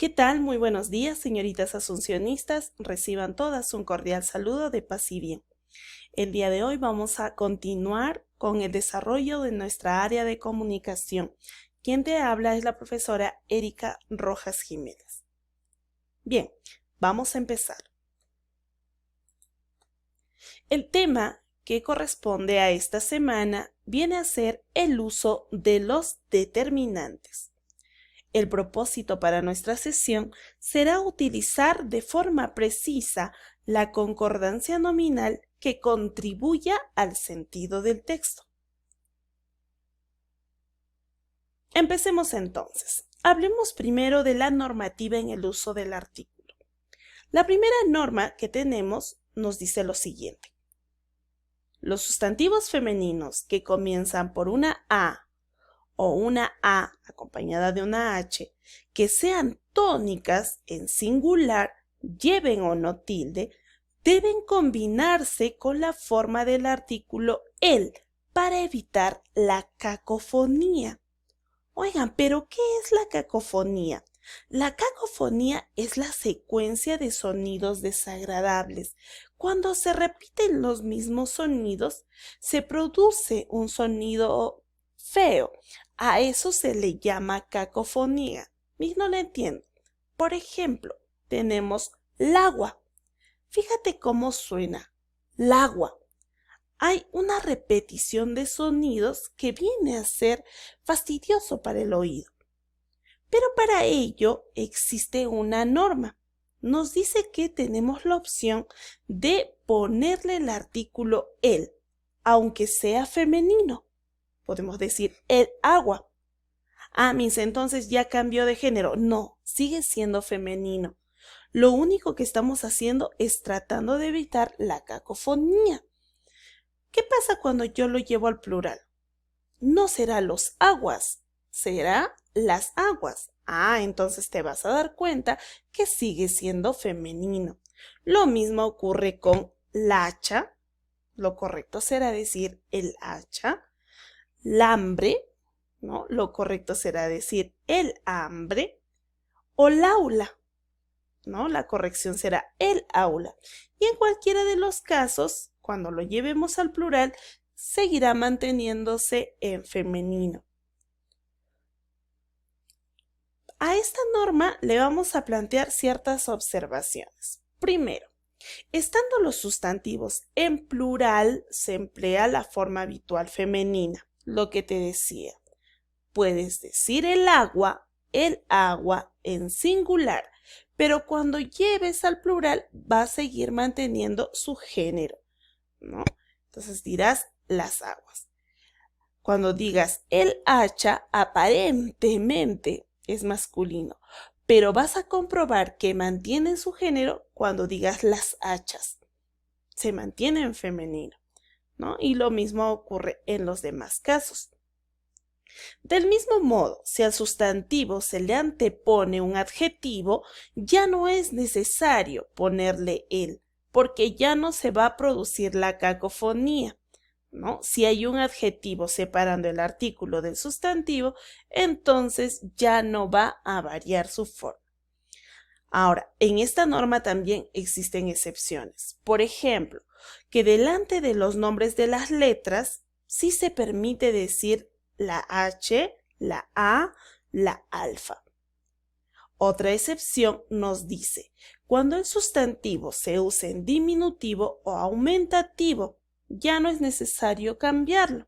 ¿Qué tal? Muy buenos días, señoritas asuncionistas. Reciban todas un cordial saludo de paz y bien. El día de hoy vamos a continuar con el desarrollo de nuestra área de comunicación. Quien te habla es la profesora Erika Rojas Jiménez. Bien, vamos a empezar. El tema que corresponde a esta semana viene a ser el uso de los determinantes. El propósito para nuestra sesión será utilizar de forma precisa la concordancia nominal que contribuya al sentido del texto. Empecemos entonces. Hablemos primero de la normativa en el uso del artículo. La primera norma que tenemos nos dice lo siguiente. Los sustantivos femeninos que comienzan por una A o una A acompañada de una H, que sean tónicas en singular, lleven o no tilde, deben combinarse con la forma del artículo el para evitar la cacofonía. Oigan, ¿pero qué es la cacofonía? La cacofonía es la secuencia de sonidos desagradables. Cuando se repiten los mismos sonidos, se produce un sonido feo. A eso se le llama cacofonía. No lo entiendo. Por ejemplo, tenemos lagua. Fíjate cómo suena. Lagua. Hay una repetición de sonidos que viene a ser fastidioso para el oído. Pero para ello existe una norma. Nos dice que tenemos la opción de ponerle el artículo el, aunque sea femenino. Podemos decir el agua. Entonces ya cambió de género. No, sigue siendo femenino. Lo único que estamos haciendo es tratando de evitar la cacofonía. ¿Qué pasa cuando yo lo llevo al plural? No será los aguas, será las aguas. Entonces te vas a dar cuenta que sigue siendo femenino. Lo mismo ocurre con la hacha. Lo correcto será decir el hacha. Lambre, ¿no? Lo correcto será decir el hambre. O aula, ¿no? La corrección será el aula. Y en cualquiera de los casos, cuando lo llevemos al plural, seguirá manteniéndose en femenino. A esta norma le vamos a plantear ciertas observaciones. Primero, estando los sustantivos en plural, se emplea la forma habitual femenina. Lo que te decía, puedes decir el agua en singular, pero cuando lleves al plural va a seguir manteniendo su género, ¿no? Entonces dirás las aguas. Cuando digas el hacha, aparentemente es masculino, pero vas a comprobar que mantiene su género cuando digas las hachas. Se mantiene en femenino, ¿no? Y lo mismo ocurre en los demás casos. Del mismo modo, si al sustantivo se le antepone un adjetivo, ya no es necesario ponerle el, porque ya no se va a producir la cacofonía, ¿no? Si hay un adjetivo separando el artículo del sustantivo, entonces ya no va a variar su forma. Ahora, en esta norma también existen excepciones. Por ejemplo, que delante de los nombres de las letras sí se permite decir la H, la A, la alfa. Otra excepción nos dice, cuando el sustantivo se use en diminutivo o aumentativo, ya no es necesario cambiarlo.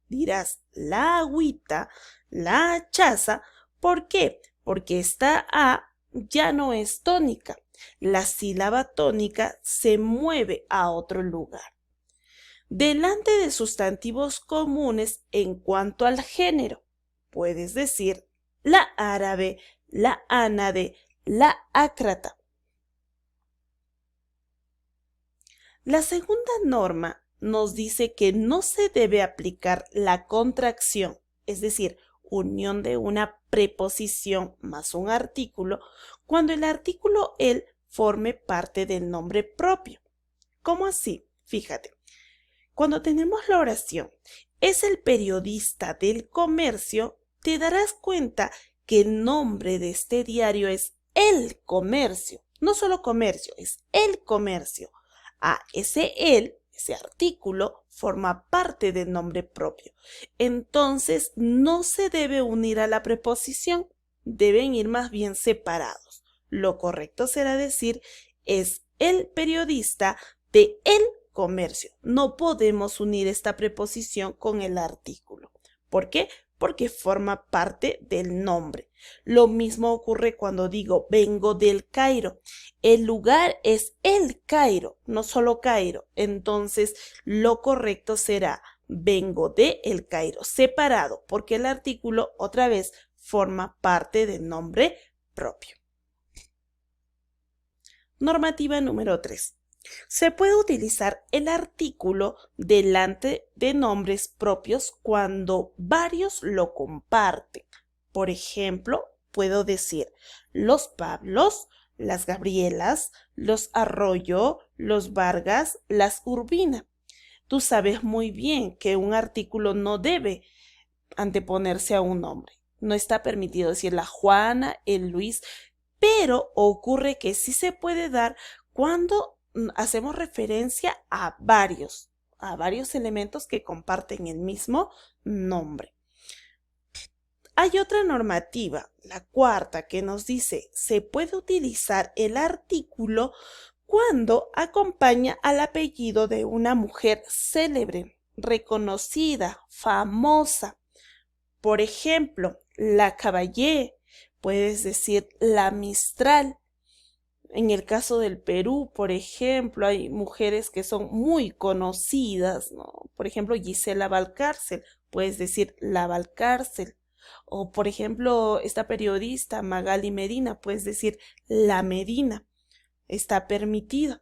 Dirás la agüita, la hachaza. ¿Por qué? Porque esta A ya no es tónica. La sílaba tónica se mueve a otro lugar. Delante de sustantivos comunes en cuanto al género, puedes decir la árabe, la ánade, la ácrata. La segunda norma nos dice que no se debe aplicar la contracción, es decir, unión de una preposición más un artículo, cuando el artículo el forme parte del nombre propio. ¿Cómo así? Fíjate. Cuando tenemos la oración, es el periodista del comercio, te darás cuenta que el nombre de este diario es el comercio. No solo comercio, es el comercio. Ese artículo, forma parte del nombre propio. Entonces, no se debe unir a la preposición, deben ir más bien separados. Lo correcto será decir, es el periodista de el comercio. No podemos unir esta preposición con el artículo. ¿Por qué? Porque forma parte del nombre. Lo mismo ocurre cuando digo vengo del Cairo. El lugar es el Cairo, no solo Cairo. Entonces, lo correcto será vengo de el Cairo, separado, porque el artículo, otra vez, forma parte del nombre propio. Normativa número 3. Se puede utilizar el artículo delante de nombres propios cuando varios lo comparten. Por ejemplo, puedo decir los Pablos, las Gabrielas, los Arroyo, los Vargas, las Urbina. Tú sabes muy bien que un artículo no debe anteponerse a un nombre. No está permitido decir la Juana, el Luis, pero ocurre que sí se puede dar cuando hacemos referencia a varios elementos que comparten el mismo nombre. Hay otra normativa, la cuarta, que nos dice, se puede utilizar el artículo cuando acompaña al apellido de una mujer célebre, reconocida, famosa. Por ejemplo, la Caballé, puedes decir la Mistral. En el caso del Perú, por ejemplo, hay mujeres que son muy conocidas, ¿no? Por ejemplo, Gisela Valcárcel, puedes decir la Valcárcel. O, por ejemplo, esta periodista Magali Medina, puedes decir la Medina. Está permitido.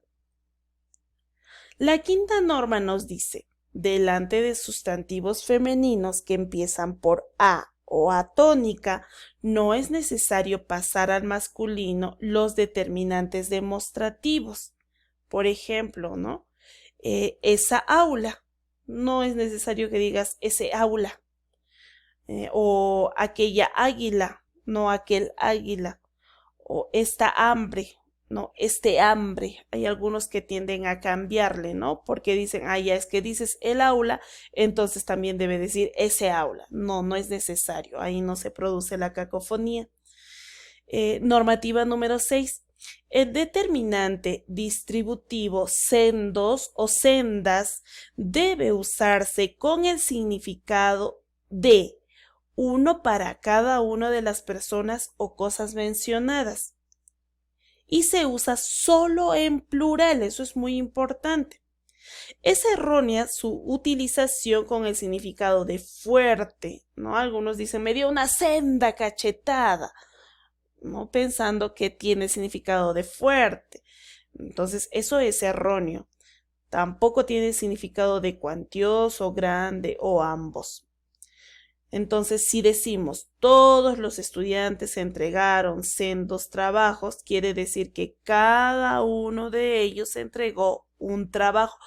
La quinta norma nos dice, delante de sustantivos femeninos que empiezan por A o atónica, no es necesario pasar al masculino los determinantes demostrativos. Por ejemplo, ¿no? Esa aula. No es necesario que digas ese aula. O aquella águila, no aquel águila. O esta hambre, no, este hambre. Hay algunos que tienden a cambiarle, ¿no? Porque dicen, ya es que dices el aula, entonces también debe decir ese aula. No, no es necesario. Ahí no se produce la cacofonía. Normativa número 6. El determinante distributivo sendos o sendas debe usarse con el significado de uno para cada una de las personas o cosas mencionadas. Y se usa solo en plural, eso es muy importante. Es errónea su utilización con el significado de fuerte, ¿no? Algunos dicen, me dio una senda cachetada, ¿no? Pensando que tiene significado de fuerte. Entonces, eso es erróneo. Tampoco tiene significado de cuantioso, grande o ambos. Entonces, si decimos todos los estudiantes entregaron sendos trabajos, quiere decir que cada uno de ellos entregó un trabajo,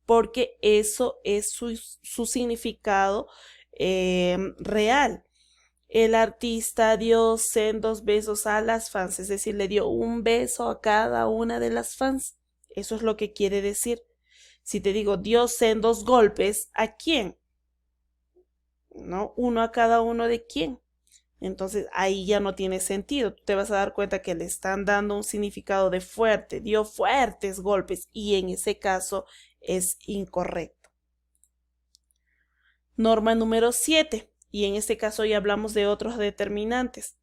porque eso es su significado real. El artista dio sendos besos a las fans, es decir, le dio un beso a cada una de las fans. Eso es lo que quiere decir. Si te digo dio sendos golpes, ¿a quién? ¿No? Uno a cada uno de quién. Entonces ahí ya no tiene sentido. Tú te vas a dar cuenta que le están dando un significado de fuerte, dio fuertes golpes y en ese caso es incorrecto. Norma número 7, y en este caso ya hablamos de otros determinantes.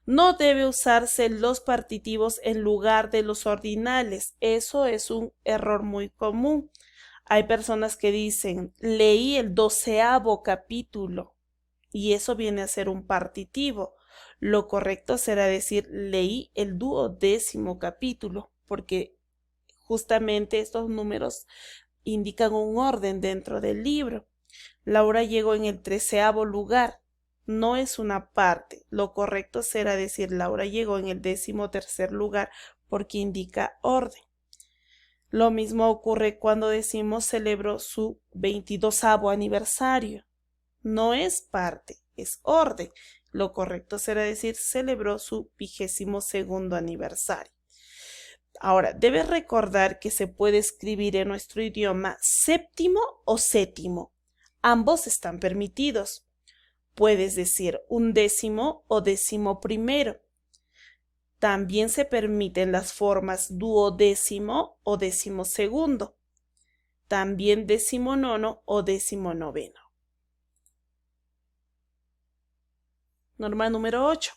No debe usarse los partitivos en lugar de los ordinales. Eso es un error muy común. Hay personas que dicen, leí el 12º capítulo, y eso viene a ser un partitivo. Lo correcto será decir, leí el 12º capítulo, porque justamente estos números indican un orden dentro del libro. Laura llegó en el 13º lugar. No es una parte. Lo correcto será decir, Laura llegó en el 13º lugar, porque indica orden. Lo mismo ocurre cuando decimos celebró su 22º aniversario. No es parte, es orden. Lo correcto será decir celebró su 22º aniversario. Ahora, debes recordar que se puede escribir en nuestro idioma séptimo o sétimo. Ambos están permitidos. Puedes decir 11º o 11º. También se permiten las formas 12º o 12º. También 19º o 19º. Norma número 8.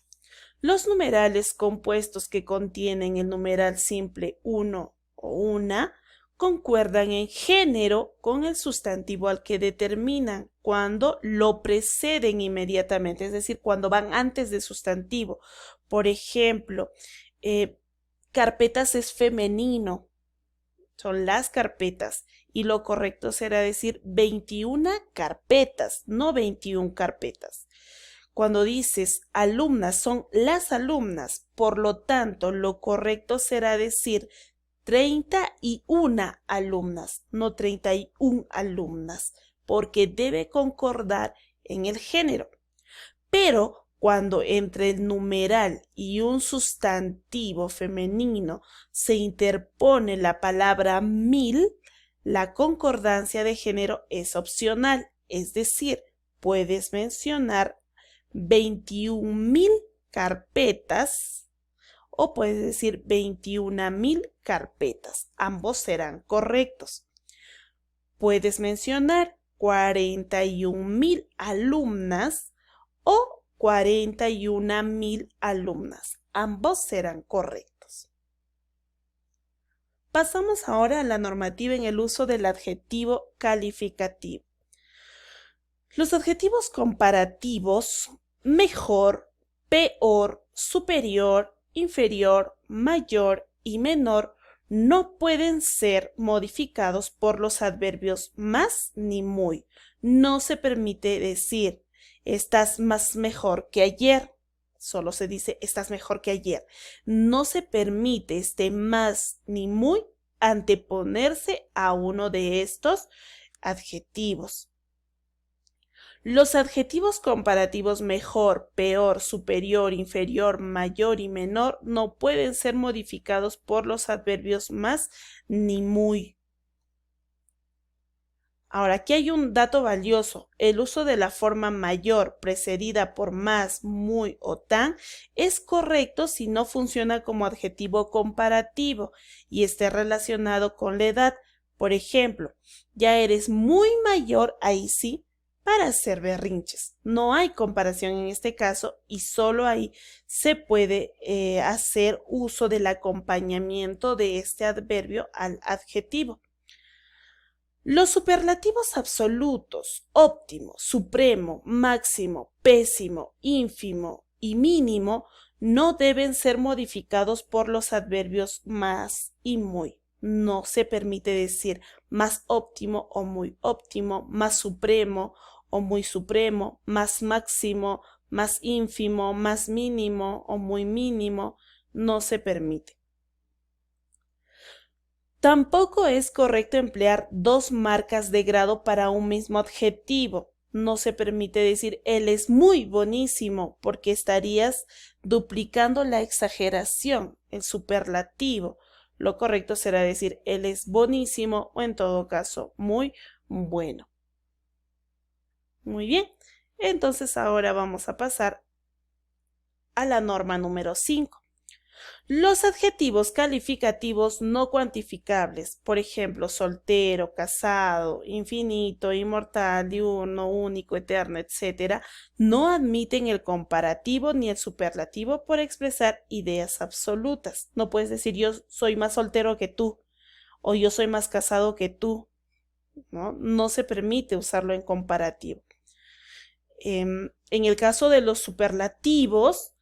Los numerales compuestos que contienen el numeral simple 1 o 1 concuerdan en género con el sustantivo al que determinan cuando lo preceden inmediatamente, es decir, cuando van antes del sustantivo. Por ejemplo, carpetas es femenino, son las carpetas, y lo correcto será decir 21 carpetas, no 21 carpetas. Cuando dices alumnas, son las alumnas, por lo tanto, lo correcto será decir 31 alumnas, no 31 alumnas, porque debe concordar en el género. Pero cuando entre el numeral y un sustantivo femenino se interpone la palabra 1000, la concordancia de género es opcional, es decir, puedes mencionar 21.000 carpetas o puedes decir 21.000 carpetas. Ambos serán correctos. Puedes mencionar 41.000 alumnas o 41.000 alumnas. Ambos serán correctos. Pasamos ahora a la normativa en el uso del adjetivo calificativo. Los adjetivos comparativos mejor, peor, superior, inferior, mayor y menor no pueden ser modificados por los adverbios más ni muy. No se permite decir estás más mejor que ayer. Solo se dice estás mejor que ayer. No se permite este más ni muy anteponerse a uno de estos adjetivos. Los adjetivos comparativos mejor, peor, superior, inferior, mayor y menor no pueden ser modificados por los adverbios más ni muy. Ahora, aquí hay un dato valioso. El uso de la forma mayor precedida por más, muy o tan es correcto si no funciona como adjetivo comparativo y esté relacionado con la edad. Por ejemplo, ya eres muy mayor, ahí sí, para hacer berrinches. No hay comparación en este caso y solo ahí se puede hacer uso del acompañamiento de este adverbio al adjetivo. Los superlativos absolutos, óptimo, supremo, máximo, pésimo, ínfimo y mínimo no deben ser modificados por los adverbios más y muy. No se permite decir más óptimo o muy óptimo, más supremo o muy supremo, más máximo, más ínfimo, más mínimo o muy mínimo. No se permite. Tampoco es correcto emplear dos marcas de grado para un mismo adjetivo. No se permite decir él es muy buenísimo porque estarías duplicando la exageración, el superlativo. Lo correcto será decir él es buenísimo o en todo caso muy bueno. Muy bien, entonces ahora vamos a pasar a la norma número 5. Los adjetivos calificativos no cuantificables, por ejemplo, soltero, casado, infinito, inmortal, diurno, único, eterno, etc., no admiten el comparativo ni el superlativo por expresar ideas absolutas. No puedes decir yo soy más soltero que tú o yo soy más casado que tú. No se permite usarlo en comparativo. En el caso de los superlativos,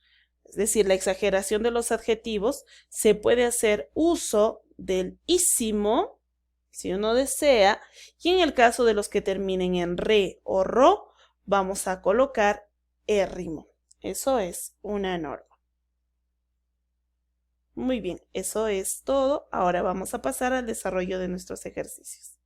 es decir, la exageración de los adjetivos, se puede hacer uso del ísimo, si uno desea, y en el caso de los que terminen en re o ro, vamos a colocar érrimo. Eso es una norma. Muy bien, eso es todo. Ahora vamos a pasar al desarrollo de nuestros ejercicios.